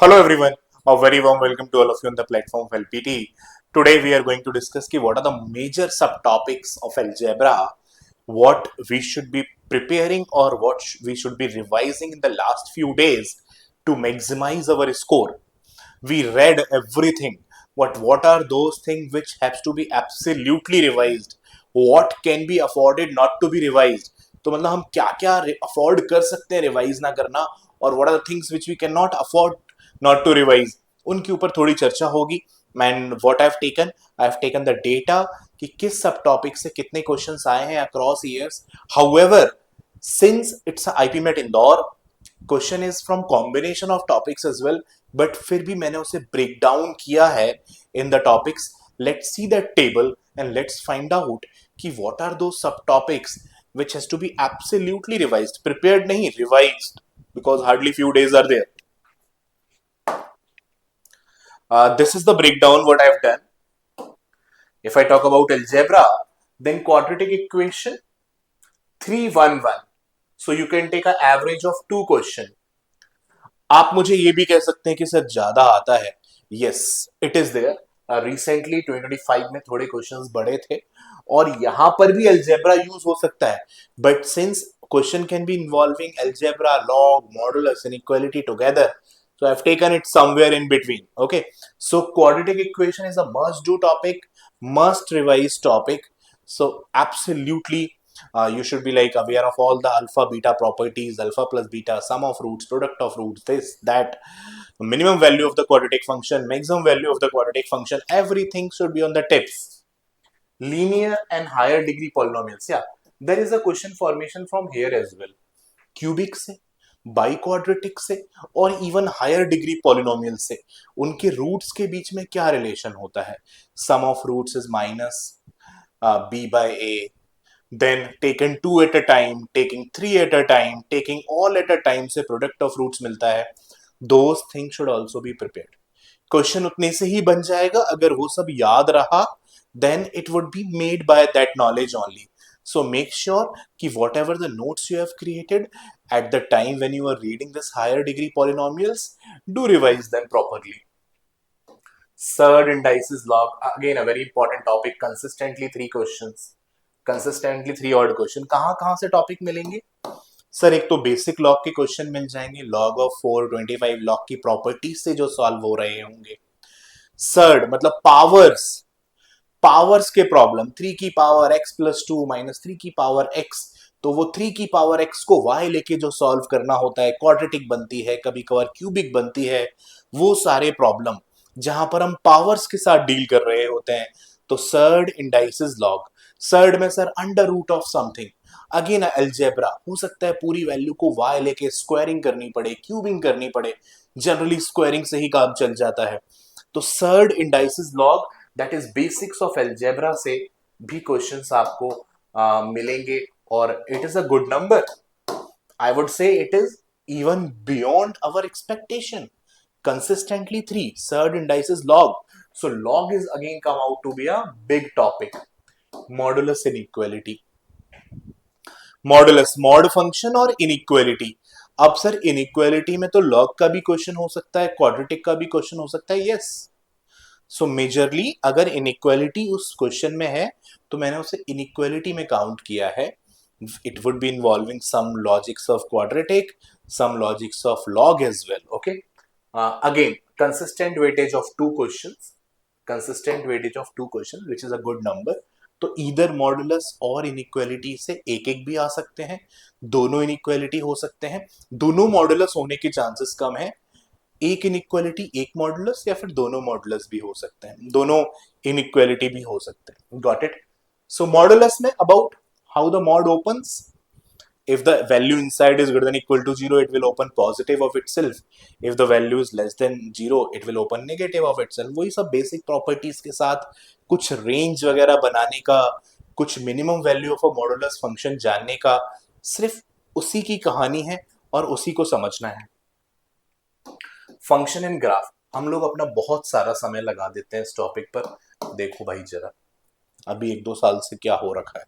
Hello everyone, a very warm welcome to all of you on the platform of LPT. Today we are going to discuss what are the major subtopics of algebra, what we should be preparing or what we should be revising in the last few days to maximize our score. We read everything. What are those things which has to be absolutely revised? What can be afforded not to be revised? तो मतलब हम क्या क्या afford कर सकते हैं revise ना करना, और what are the things which we can not afford not to revise, उनके ऊपर थोड़ी चर्चा होगी. And what I have taken the data कि किस सब टॉपिक से कितने क्वेश्चंस आए हैं across years. However, since it's IP MAT Indore, question is from combination of topics as well, but फिर भी मैंने उसे ब्रेक डाउन किया है in the topics. Let's see that table and let's find out कि व्हाट आर दो सब topics which has to be absolutely revised, prepared nahi, revised, because hardly few days are there. This is the breakdown what I've done. If I talk about algebra, then quadratic equation 311, so you can take an average of 2 question. आप मुझे ये भी कह सकते हैं कि sir ज्यादा आता है. Yes, it is there. Recently 2025 में थोड़े क्वेश्चंस बढ़े थे और यहां पर भी अलजेब्रा यूज हो सकता है, but since question can be involving algebra, log, modulus, inequality together, so I've taken it somewhere in between. Okay, so quadratic equation is a must do topic, must revise topic. So absolutely, you should be like aware of all the alpha beta properties, alpha plus beta, sum of roots, product of roots, this that, minimum value of the quadratic function, maximum value of the quadratic function, everything should be on the tips. Linear and higher degree polynomials, yeah, there is a question formation from here as well. Cubic से, biquadratic से और even higher degree polynomial से, उनके roots के बीच में क्या relation होता है? Sum of roots is minus b by a, then taken 2 at a time, taking 3 at a time, taking all at a time से प्रोडक्ट ऑफ रूट्स मिलता है. those things should also be prepared. Question उतने से ही बन जाएगा अगर वो सब याद रहा, then it would be made by that knowledge only. So make sure कि whatever the notes you have created at the time when you are reading this higher degree polynomials, do revise them properly. Third indices log, again a very important topic. Consistently 3 questions, consistently 3 odd question. कहाँ से topic मिलेंगे sir? एक तो basic log के question मिल जाएंगे, log of 425 log की properties से जो सॉल्व हो रहे होंगे. थर्ड मतलब पावर्स के प्रॉब्लम, 3 की पावर x प्लस 2 माइनस 3 की पावर x, तो वो 3 की पावर x को y लेके जो सॉल्व करना होता है, क्वाड्रेटिक बनती है, कभी कभार क्यूबिक बनती है, वो सारे प्रॉब्लम जहां पर हम पावर्स के साथ डील कर रहे होते हैं. तो सर्ड इंडाइसिस लॉग, सर्ड में sir under root of something, again algebra, हो सकता है पूरी वैल्यू को y लेके स्क्वायरिंग करनी पड़े, क्यूबिंग करनी पड़े, जनरली स्क्वायरिंग से ही काम चल जाता है. तो third indices log, that is basics of algebra से भी क्वेश्चंस आपको मिलेंगे, और it is a good number. I would say it is even beyond our expectation. Consistently 3 third indices log, so log is again come out to be a big topic. Modulus inequality, modulus mod function और inequality. अब sir inequality में तो log का भी question हो सकता है, quadratic का भी क्वेश्चन हो सकता है. यस, सो मेजरली अगर इनइक्वालिटी उस क्वेश्चन में है तो मैंने उसे इनइक्वालिटी में काउंट किया है. It would be involving some logics of quadratic, some logics of log as well. Okay, again consistent weightage of 2 questions, consistent weightage of 2 questions which is a good number. तो इधर modulus और inequality से एक एक भी आ सकते हैं, दोनों इनइक्वालिटी हो सकते हैं, दोनों मॉडुलस होने के चांसेस कम है, एक इनइक्वालिटी एक मॉडुलस, या फिर दोनों मॉडुलस भी हो सकते हैं, दोनों इनइक्वालिटी भी हो सकते हैं. Got it? सो मॉडुलस में about how the mod opens. If the value inside is greater than equal to 0, it will open positive of itself. If the value is less than 0, it will open negative of itself. वही सब basic properties के साथ कुछ range वगैरह बनाने का, कुछ minimum value of a modulus function जानने का, सिर्फ उसी की कहानी है और उसी को समझना है. फंक्शन एंड ग्राफ, हम लोग अपना बहुत सारा समय लगा देते हैं इस टॉपिक पर. देखो भाई जरा, अभी 1-2 साल से क्या हो रखा है,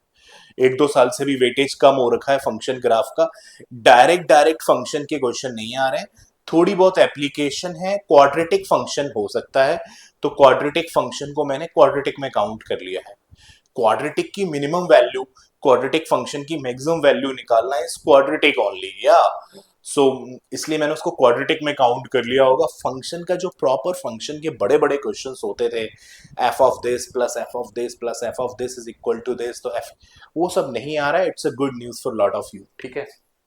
1-2 साल से भी वेटेज कम हो रखा है फंक्शन ग्राफ का. डायरेक्ट फंक्शन के क्वेश्चन नहीं आ रहे हैं, थोड़ी बहुत एप्लीकेशन है, क्वाड्रेटिक फंक्शन हो सकता है, तो क्वाड्रेटिक फंक्शन को मैंने क्वाड्रेटिक में काउंट कर लिया है। क्वाड्रेटिक की मिनिमम वैल्यू, क्वाड्रेटिक फंक्शन की मैक्सिमम वैल्यू निकालना है, इस क्वाड्रेटिक ओनली, या सो इसलिए मैंने उसको क्वाड्रेटिक में काउंट कर लिया होगा। फंक्शन का जो प्रॉपर फंक्शन के बड़े बड़े क्वेश्चंस होते थे, F of this plus F of this plus F of this is equal to this, तो एफ, वो सब नहीं आ रहा है। It's a good news for lot of you, ठीक है।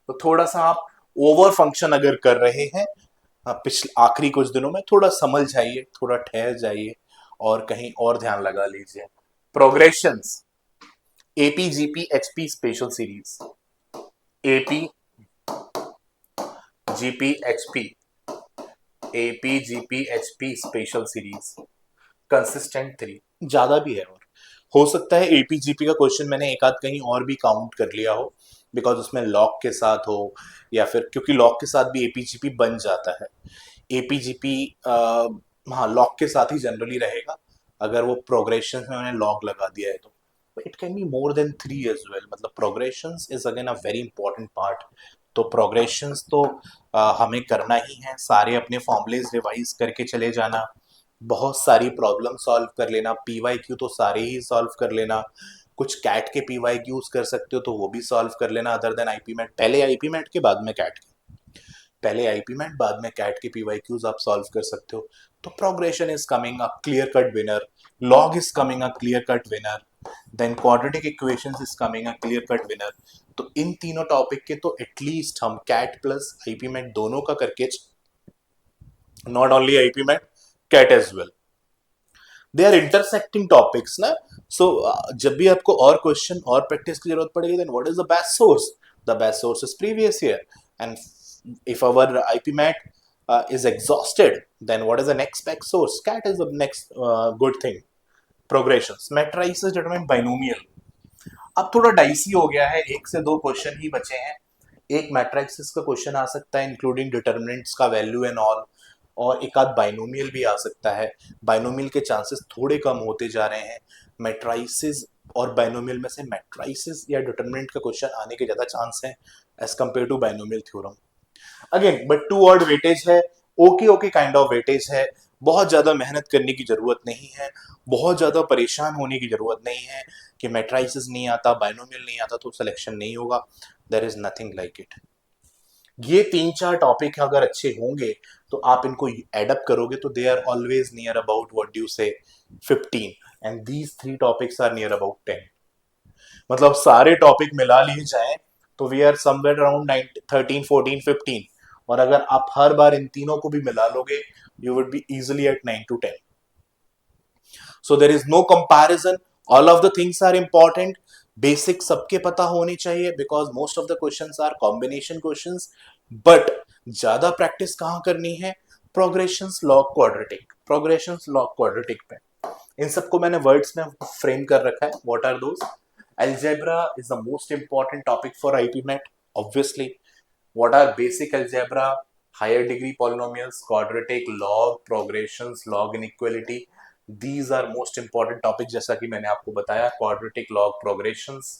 तो थोड़ा सा आप ओवर फंक्शन अगर कर रहे हैं पिछले आखिरी कुछ दिनों में, थोड़ा समझ जाइए, थोड़ा ठहर जाइए और कहीं और ध्यान लगा लीजिए। Progressions, AP GP HP special series, AP GP HP, AP GP HP special series, consistent 3, ज्यादा भी है, और हो सकता है एपी जीपी का क्वेश्चन मैंने एक आध कहीं और भी काउंट कर लिया हो, बिकॉज उसमें लॉग के साथ हो, या फिर क्योंकि लॉग के साथ भी एपी जीपी बन जाता है। एपी जीपी हाँ लॉग के साथ ही जनरली रहेगा, अगर वो प्रोग्रेशन में मैंने लॉग लगा दिया है तो it can be more than 3 as well. मतलब progressions is again a very important part. तो प्रोग्रेशंस तो हमें करना ही है, सारे अपने फॉर्मुलेज रिवाइज करके चले जाना, बहुत सारी प्रॉब्लम सॉल्व कर लेना, पीवाई क्यू तो सारे ही सॉल्व कर लेना, कुछ कैट के पीवाई क्यूज कर सकते हो तो वो भी सॉल्व कर लेना, अदर देन आईपी मैट, पहले आईपी मैट के बाद में कैट के, पहले आईपी मैट बाद में कैट के पीवाई क्यूज आप सॉल्व कर सकते हो। तो progression is coming a clear cut winner, log is coming a clear cut winner, then quadratic equations is coming a clear cut winner. तो इन तीनों टॉपिक के तो एटलीस्ट हम कैट प्लस आईपी मैट दोनों का करके, not only IP MAT, CAT as well, they are intersecting topics ना। सो जब भी आपको और क्वेश्चन और प्रैक्टिस की जरूरत पड़ेगी, then what is the best source? The best source is previous year, and if our IPMAT is exhausted, then what is the next best source? CAT is the next good thing. Progressions, matrices determine binomial. अब थोड़ा dicey हो गया है, एक से दो question ही बचे हैं। एक मैट्रिक्स का क्वेश्चन आ सकता है इंक्लूडिंग डिटर्मिनेंट्स का वैल्यू एंड ऑल, और एक आध बाइनोमियल भी आ सकता है। बाइनोमियल के चांसेस थोड़े कम होते जा रहे हैं। मैट्रिसेस और बाइनोमियल में से मैट्रिसेस या डिटर्मिनेंट का क्वेश्चन आने के ज्यादा चांस है as compare to binomial theorem. Again but two word weightage है, okay okay kind of weightage है, बहुत ज्यादा मेहनत करने की जरूरत नहीं है, बहुत ज्यादा परेशान होने की जरूरत नहीं है कि मैट्रिसेस नहीं आता, बाइनोमियल नहीं आता तो सिलेक्शन नहीं होगा। There is nothing like it. ये तीन चार टॉपिक अगर अच्छे होंगे तो आप इनको एडअप करोगे तो they are always near about what you say 15, and these three topics are near about 10। मतलब सारे टॉपिक मिला लिए जाएं तो वी आर समवेयर अराउंड 13 14 15, और अगर आप हर बार इन तीनों को भी मिला लोगे you would be easily at 9 to 10। So there is no comparison, all of the things are important, basic सबके पता होनी चाहिए because most of the questions are combination questions. But ज्यादा प्रैक्टिस कहाँ करनी है? Progressions log quadratic, progressions log quadratic पे। इन सबको मैंने वर्ड्स में फ्रेम कर रखा है। What are those? Algebra is the most important topic for IPMAT, obviously. What are basic algebra? Higher degree polynomials, quadratic, log, progressions, log inequality. These are most important topics, जैसा कि मैंने आपको बताया, quadratic, log, progressions.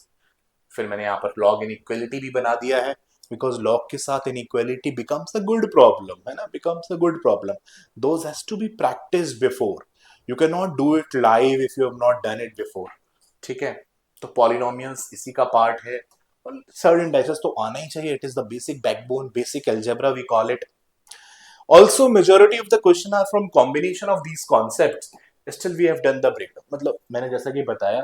फिर मैंने यहाँ पर log inequality भी बना दिया है, because log के साथ inequality becomes a good problem, है ना? Becomes a good problem. Those has to be practiced before. You cannot do it live if you have not done it before. ठीक है? तो पॉलिनोमियल्स इसी का पार्ट है, और सर्टेन डाइसेस तो आना ही चाहिए। It is the basic backbone, basic algebra we call it. Also majority of the question are from combination of these concepts, still we have done the breakdown. मतलब मैंने जैसा कि बताया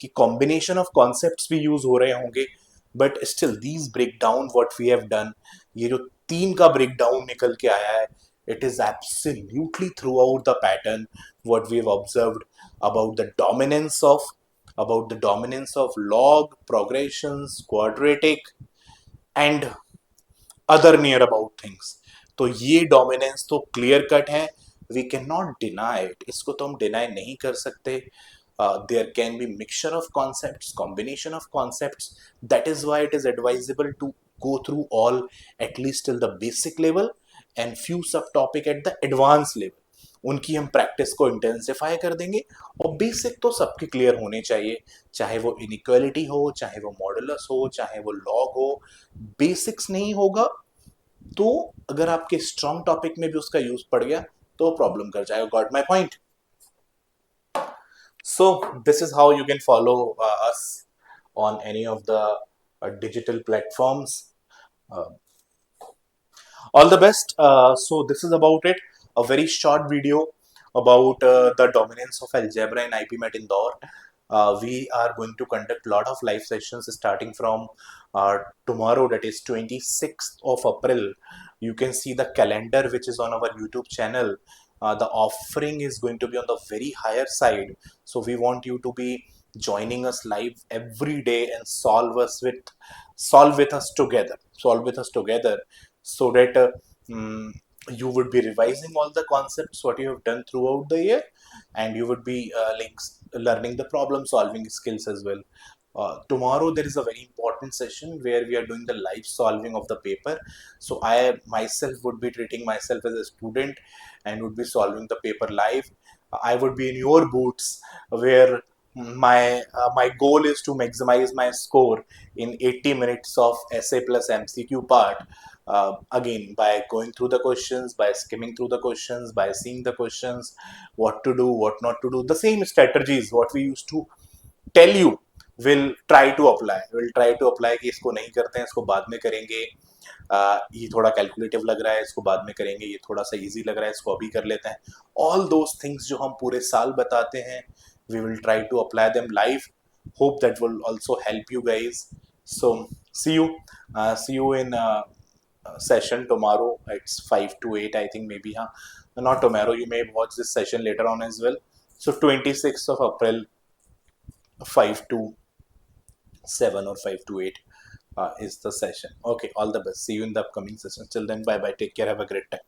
कि कॉम्बिनेशन ऑफ कॉन्सेप्ट्स भी यूज हो रहे होंगे, but still these breakdown what we have done, ये जो तीन का ब्रेकडाउन निकल के आया है, it is absolutely throughout the pattern what we have observed about the dominance of, log, progressions, quadratic and other near about things। तो ये डोमिनेंस तो क्लियर कट है, we can not deny it, इसको तो हम डिनाई नहीं कर सकते। There can be mixture of concepts, combination of concepts, that is why it is advisable to go through all at least till the basic level and few sub topic at the advanced level। उनकी हम practice को intensify कर देंगे, और basic तो सबके clear होने चाहिए, चाहे वो इनइक्वालिटी हो, चाहे वो मॉडुलस हो, चाहे वो लॉग हो। बेसिक्स नहीं होगा तो अगर आपके स्ट्रॉन्ग टॉपिक में भी उसका यूज पड़ गया तो प्रॉब्लम कर जाएगा. Got my point? So this is how you can follow us on any of the digital platforms. Uh, all the best. So this is about it. A very short video about the dominance of algebra in IPMET Indore. We are going to conduct a lot of live sessions starting from tomorrow, that is 26th of April. You can see the calendar which is on our YouTube channel. The offering is going to be on the very higher side. So we want you to be joining us live every day and solve with us together. Solve with us together so that mm, you would be revising all the concepts what you have done throughout the year, and you would be learning the problem solving skills as well. Tomorrow there is a very important session where we are doing the live solving of the paper. So I myself would be treating myself as a student and would be solving the paper live. I would be in your boots, where my goal is to maximize my score in 80 minutes of essay plus MCQ part. Again, by going through the questions, by skimming through the questions, by seeing the questions, what to do, what not to do, the same strategies what we used to tell you, will try to apply कि इसको नहीं करते हैं, इसको बाद में करेंगे. ये थोड़ा कैलकुलेटिव लग रहा है, इसको बाद में करेंगे. ये थोड़ा सा इजी लग रहा है, इसको अभी कर लेते हैं. ऑल दोज थिंग्स जो हम पूरे साल बताते हैं, we will try to apply them live. Hope that will also help you guys. So see you in session tomorrow. It's 5 to 8, I think, maybe. Huh? Not tomorrow, you may watch this session later on as well. So 26th of April, 5 to 7 or 5 to 8 is the session. Okay, all the best. See you in the upcoming session. Till then, bye bye. Take care. Have a great time.